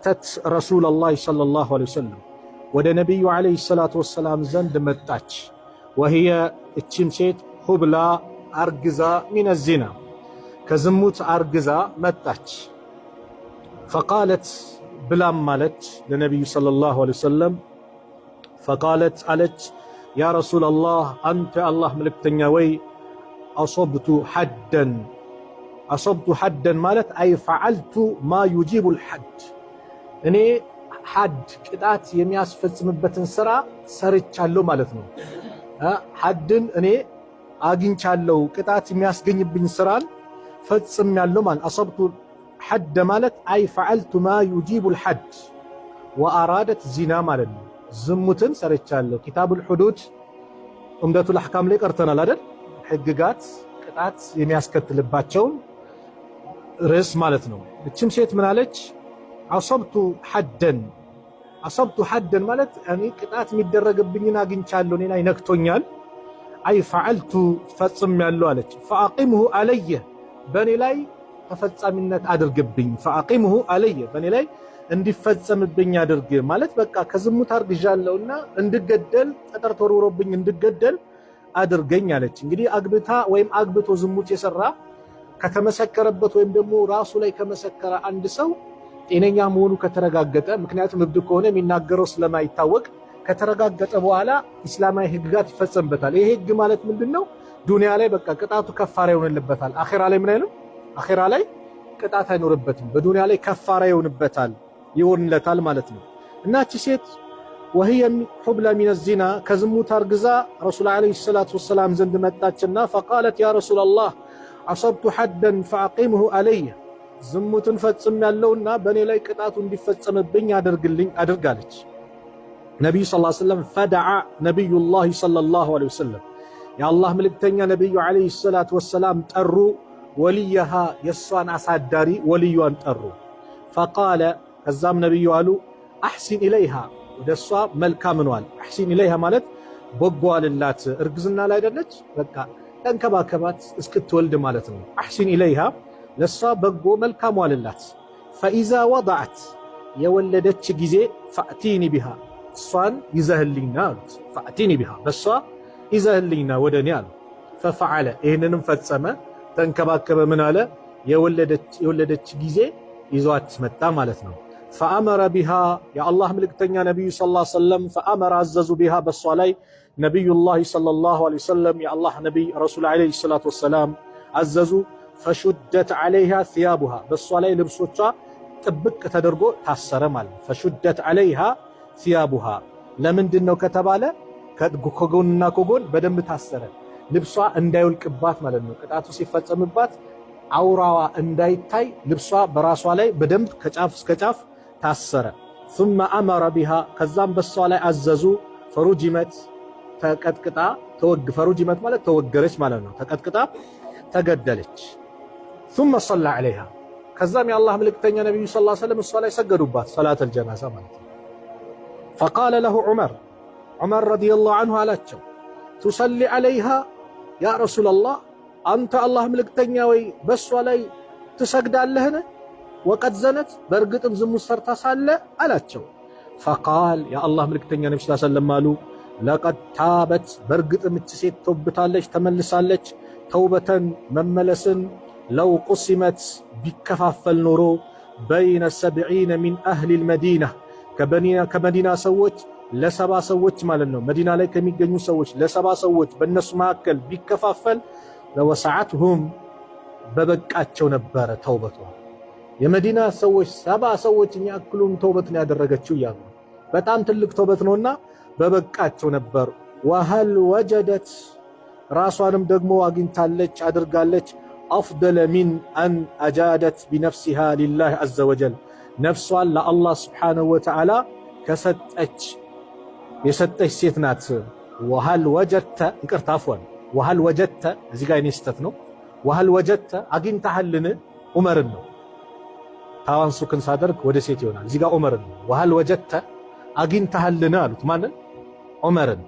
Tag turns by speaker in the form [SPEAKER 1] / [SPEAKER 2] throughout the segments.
[SPEAKER 1] አተት ረሱለላህ ሰለላሁ ዐለይሂ ወሰለም ወደ ነቢዩ ዐለይሂ ሰላቱ ወሰላም ዘንድ መጣች። ወህየ እችም ሴት ሁብላ አርግዛ ሚነ ዚና ከዝሙት አርግዛ መጣች። ፈቃለት ብላም አለች ለነቢዩ ሰለላሁ ዐለይሂ ወሰለም ፈቃለት አለች ያ ረሱለላህ አንተ አላህ መልእክተኛ ወይ አሶብቱ ሐደን ማለት አይ ፈዐልቱ ማ ዩጂቡል ሐድ እኔ ሐድ ቅጣት የሚያስፈጽምበትን ስራ ሰርቻለሁ ማለት ነው። ሐድን እኔ አግኝቻለሁ ቅጣት የሚያስገኝብኝ ስራን ፈጽሜያለሁ ማለት አሶብቱ ሐድ ማለት አይ ፈዐልቱ ማ ዩጂቡል ሐድ ወአራደት ዚና ማለት ነው። ዝሙትን ሰርቻለሁ። ኪታቡል ሁዱድ ዑምደቱል አሕካም ላይ ቀርተናል አይደል? ህግጋት ቅጣት የሚያስከትልባቸውን ርዕስ ማለት ነው። እችም ሴት ምን አለች? አሰብቱ ሐደን ማለት እኔ ቅጣት የሚደረግብኝን አግኝቻለሁ፣ እኔን አይነክቶኛል። አይ ፈዐልቱ ፈጽሜያለሁ አለች። ፈአቂምሁ አለየ በእኔ ላይ ተፈጻሚነት አድርግብኝ። ፈአቂምሁ አለየ በእኔ ላይ እንዲፈጸምብኝ አድርግ ማለት በቃ ከዝሙት አርግዣለሁና እንድገደል ጠጠር ተወርውሮብኝ እንድገደል አድርገኝ አለች። እንግዲህ አግብታ ወይም አግብቶ ዝሙት የሰራ ከተመሰከረበት ወይም ደግሞ ራሱ ላይ ከመሰከረ አንድ ሰው ጤነኛ መሆኑ ከተረጋገጠ፣ ምክንያቱም እብድ ከሆነ የሚናገረው ስለማይታወቅ ከተረጋገጠ በኋላ ኢስላማዊ ህግጋት ይፈጸምበታል። ይሄ ህግ ማለት ምንድነው? ዱንያ ላይ በቃ ቅጣቱ ከፋራ ይሆንልበታል። አኺራ ላይ ምን አይልም? አኺራ ላይ ቅጣት አይኖርበትም። በዱንያ ላይ ከፋራ ይሆንለታል ማለት ነው። እና እቺ ሴት ወህየ ሁብላ ሚነ ዚና ከዝሙት አርግዛ ረሱል ዐለይሂ ሰላቱ ወሰላም ዘንድ መጣችና ፈቃለት ያ ረሱለላህ አሰብቱ ሐደን ፈአቂምሁ አለየ ዝሙትን ፈጽሜያለሁና በእኔ ላይ ቅጣቱ እንዲፈጸምብኝ አድርጋለች። ነቢዩ ሰለላሁ ዐለይሂ ወሰለም ፈደዓ ነቢዩላህ ሰለላሁ ዐለይሂ ወሰለም የአላህ መልእክተኛ ነቢዩ ዐለይሂ ሰላቱ ወሰላም ጠሩ። ወልየሃ የእሷን አሳዳሪ ወልዩዋን ጠሩ። ፈቃለ ከዛም ነቢዩ አሉ አሕሲን ኢለይሃ ወደ እሷ መልካም ነዋል። አሕሲን ኢለይሃ ማለት በጎ አልላት። እርግዝና ላይ አይደለች በቃ ተንከባከባት እስክትወልድ ማለት ነው። አሕሲን ኢለይሃ ለእሷ በጎ መልካም ዋልላት። ፈኢዛ ወضዐት የወለደች ጊዜ ፈእቲኒ ቢሃ እሷን ይዘህልኝና አሉት። ፈእቲኒ ቢሃ በእሷ ይዘህልኝና ወደ እኔ አሉ። ፈፈዐለ ይህንንም ፈጸመ፣ ተንከባከበ። ምን አለ? የወለደች ጊዜ ይዟት መጣ ማለት ነው። ፈአመረ ቢሃ የአላህ ምልክተኛ ነቢዩ ሰለላሁ ዐለይሂ ወሰለም ፈአመረ አዘዙ ቢሃ በሷ ላይ ነቢዩላህ ሰለላሁ ዐለይሂ ወሰለም የአላህ ነቢይ ረሱል ዐለይሂ ሰላቱ ወሰላም አዘዙ። ፈሹደት ዐለይሃ ሲያቡሃ በሷ ላይ ልብሶቿ ጥብቅ ተደርጎ ታሰረ ማለት ነው። ፈሹደት ዐለይሃ ሲያቡሃ ለምንድን ነው ከተባለ ከጎንና ከጎን በደንብ ታሰረ፣ ልብሷ እንዳይወልቅባት ማለት ነው። ቅጣቱ ሲፈጸምባት አውራዋ እንዳይታይ ልብሷ በራሷ ላይ በደንብ ከጫፍ እስከ ጫፍ ታሰረ። ثم أمر بها ከዛም በሷ ላይ አዘዙ። ፈሩጅመት ተቀጥቅጣ ፈሩጅመት ማለት ተወገረች ማለት ነው። ተቀጥቅጣ ተገደለች። ثم صلى عليها ከዛም የአላህ መልእክተኛ ነብዩ ሰለላሁ ዐለይሂ ወሰለም እሷ ላይ ሰገዱባት ሰላተል ጀናዛ ማለት ነው። فقال له ዑመር ረዲየላሁ ዐንሁ አላቸው ቱሰሊ عليها ያ ረሱለላህ አንተ አላህ መልእክተኛ ወይ በሷ ላይ ትሰግዳለህን? ወቀድ ዘነት በእርግጥም ዝሙት ሰርታ ሳለ አላቸው። ፈቃል የአላህ መልእክተኛ ነብዩ ሰለላሁ ዐለይሂ ወሰለም አሉ ለቀድ ታበት በእርግጥም እች ሴት ተውብታለች ተመልሳለች። ተውበተን መመለስን ለው ቁሲመት ቢከፋፈል ኖሮ በይነ 70 ሚን አህሊል መዲና ከመዲና ሰዎች ለሰባ ሰዎች ማለት ነው። መዲና ላይ ከሚገኙ ሰዎች ለሰባ ሰዎች በእነሱ መካከል ቢከፋፈል ለወሰዓትሁም በበቃቸው ነበረ ተውበቷ። የመዲና ሰዎች ሰባ ሰዎች የሚያክሉም ተውበት ነው ያደረገችው እያሉ በጣም ትልቅ ተውበት ነውና በበቃቸው ነበር። ወሀል ወጀደት ራሷንም ደግሞ አግኝታለች አድርጋለች። አፍደለ ሚን አን አጃደት ቢነፍሲሃ ሊላህ ዐዘ ወጀል ነፍሷን ለአላህ ስብሓነሁ ወተዓላ የሰጠች ሴት ናት። ወሀል ወጀድተ ይቅርታ አፍዋን ወሀል ወጀድተ እዚህ ጋር የኔ ስህተት ነው። ወሀል ወጀድተ አግኝተሃልን ዑመርን ነው ታዋን ሱክን ሳደርግ ወደ ሴት ይሆናል። እዚህ ጋር ዑመርን ነው። ወሀል ወጀድተ አግኝተሃልን አሉት ማንን? ዑመርን።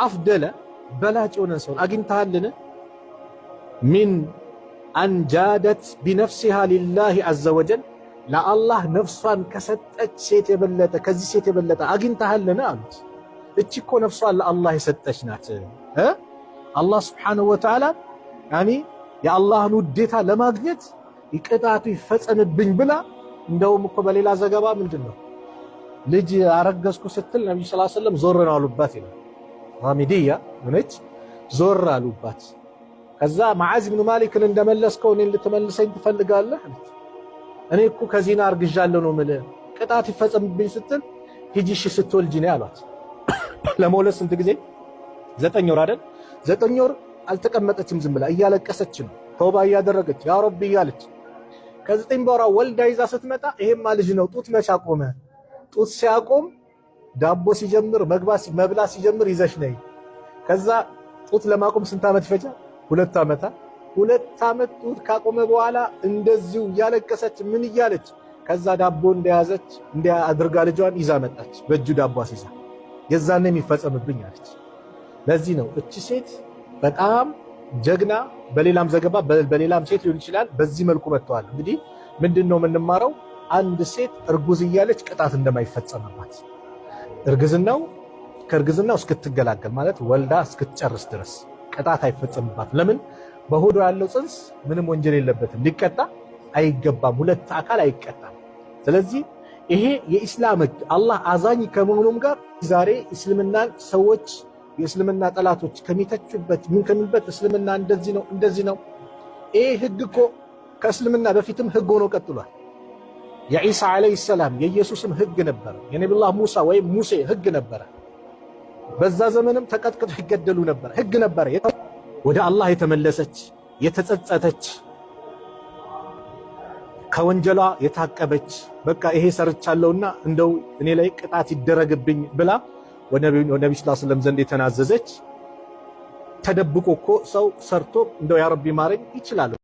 [SPEAKER 1] አፍደለ በላጭ የሆነ ሰውን አግኝተሃልን ሚን አንጃደት ቢነፍሲሃ ሊላህ ዐዘ ወጀል ለአላህ ነፍሷን ከሰጠች ሴት የበለጠ ከዚህ ሴት የበለጠ አግኝተሃልን አሉት። እቺ እኮ ነፍሷን ለአላህ የሰጠች ናት። አላህ ስብሓነሁ ወተዓላ ያኒ የአላህን ውዴታ ለማግኘት ቅጣቱ ይፈጸምብኝ ብላ እንደውም እኮ በሌላ ዘገባ ምንድነው ልጅ አረገዝኩ ስትል ነብዩ ሰለላሁ ዐለይሂ ወሰለም ዞር ነው አሉባት ይላል። ሐሚዲያ ሆነች ዞር አሉባት። ከዛ መዓዝ ብኑ ማሊክን እንደመለስከው እኔን ልትመልሰኝ ትፈልጋለህ አለች። እኔ እኮ ከዚና አርግዣለሁ ነው የምልህ ቅጣት ይፈጸምብኝ ስትል ሂጂ እሺ ስትወልጂ ነው አሏት። ለመውለድ ስንት ጊዜ 9 ወር አይደል? 9 ወር አልተቀመጠችም፣ ዝም ብላ እያለቀሰች ነው ተውባ እያደረገች ያ ረቢ እያለች። ከ9 ወራ ወልዳ ይዛ ስትመጣ ይሄማ ልጅ ነው ጡት መች አቆመ? ጡት ሲያቆም ዳቦ ሲጀምር መብላት ሲጀምር ይዘሽ ነይ። ከዛ ጡት ለማቆም ስንት ዓመት ይፈጃል? 2 ዓመት። 2 ዓመት ጡት ካቆመ በኋላ እንደዚሁ እያለቀሰች ምን እያለች ከዛ ዳቦ እንደያዘች አድርጋ ልጇን ይዛ መጣች። በእጁ ዳቦ አስይዛ የዛኔ የሚፈጸምብኝ አለች። ለዚህ ነው እቺ ሴት በጣም ጀግና። በሌላም ዘገባ በሌላም ሴት ሊሆን ይችላል በዚህ መልኩ መጥተዋል። እንግዲህ ምንድነው የምንማረው? አንድ ሴት እርጉዝ እያለች ቅጣት እንደማይፈጸምባት ከእርግዝናው እስክትገላገል ማለት ወልዳ እስክትጨርስ ድረስ ቅጣት አይፈጸምባት። ለምን? በሆዷ ያለው ጽንስ ምንም ወንጀል የለበትም፣ ሊቀጣ አይገባም። ሁለት አካል አይቀጣም። ስለዚህ ይሄ የኢስላም ሕግ አላህ አዛኝ ከመሆኑም ጋር ዛሬ እስልምናን ሰዎች የእስልምና ጠላቶች ከሚተቹበት ምን ከሚልበት እስልምና እንደዚህ ነው። ይሄ ሕግ እኮ ከእስልምና በፊትም ሕግ ሆኖ ቀጥሏል። የኢሳ ዓለይሂ ሰላም የኢየሱስም ሕግ ነበረ። የነብዩላህ ሙሳ ወይም ሙሴ ሕግ ነበረ። በዛ ዘመንም ተቀጥቅጠው ይገደሉ ነበር። ሕግ ነበረ። ወደ አላህ የተመለሰች የተጸጸተች ከወንጀሏ የታቀበች በቃ ይሄ ሰርቻለሁና እንደው እኔ ላይ ቅጣት ይደረግብኝ ብላ ወደ ነብዩ ሰለላሁ ዐለይሂ ወሰለም ዘንድ የተናዘዘች። ተደብቆ እኮ ሰው ሰርቶ እንደው ያ ረቢ ማረኝ ይችላል።